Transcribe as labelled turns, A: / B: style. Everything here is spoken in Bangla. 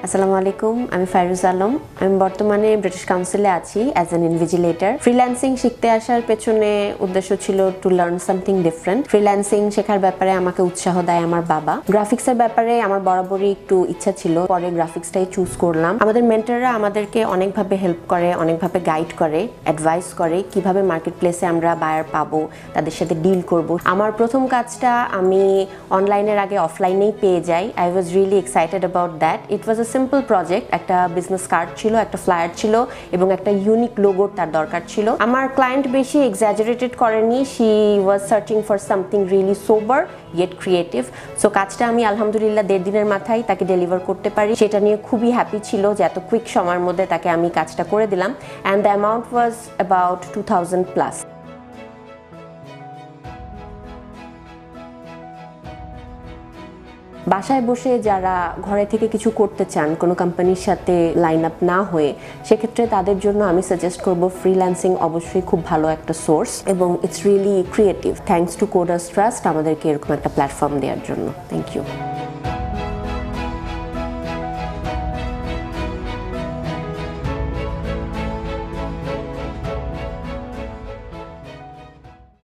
A: আসসালামু আলাইকুম, আমি ফাইরুজ আলম। আমি বর্তমানে ব্রিটিশ কাউন্সিলে আছি অ্যাজ অ্যান ইনভিজিলেটর। ফ্রিল্যান্সিং শিখতে আসার পেছনে উদ্দেশ্য ছিল to learn something different. Freelancing শেখার ব্যাপারে আমাকে উৎসাহ দেয় আমার বাবা। গ্রাফিক্সের ব্যাপারে আমার বরাবরই একটু ইচ্ছা ছিল, পরে গ্রাফিক্সটাই চুজ করলাম। আমাদের মেন্টররা আমাদেরকে অনেকভাবে হেল্প করে, অনেকভাবে গাইড করে, অ্যাডভাইস করে কিভাবে মার্কেট প্লেসে আমরা বায়ার পাবো, তাদের সাথে ডিল করব। আমার প্রথম কাজটা আমি অনলাইনের আগে অফলাইনেই পেয়ে যাই। I was really excited about that. It was simple project. একটা বিজনেস কার্ড ছিল, একটা ফ্লায়ার ছিল এবং একটা ইউনিক লোগোর তার দরকার ছিল। আমার ক্লায়েন্ট বেশি এক্সাজারেটেড করেনি। She was searching for something really sober yet creative. So কাজটা আমি আলহামদুলিল্লাহ 1.5 দিনের মাথায় তাকে ডেলিভার করতে পারি। সেটা নিয়ে খুবই হ্যাপি ছিল যে এত কুইক সময়ের মধ্যে তাকে আমি কাজটা করে দিলাম। And the amount was about 2000 plus. বাসায় বসে যারা ঘরে থেকে কিছু করতে চান, কোনো কোম্পানির সাথে লাইন আপ না হয়ে, সেক্ষেত্রে তাদের জন্য আমি সাজেস্ট করব ফ্রিল্যান্সিং অবশ্যই খুব ভালো একটা সোর্স এবং it's really creative. Thanks to CodersTrust আমাদেরকে এরকম একটা প্ল্যাটফর্ম দেওয়ার জন্য। Thank you.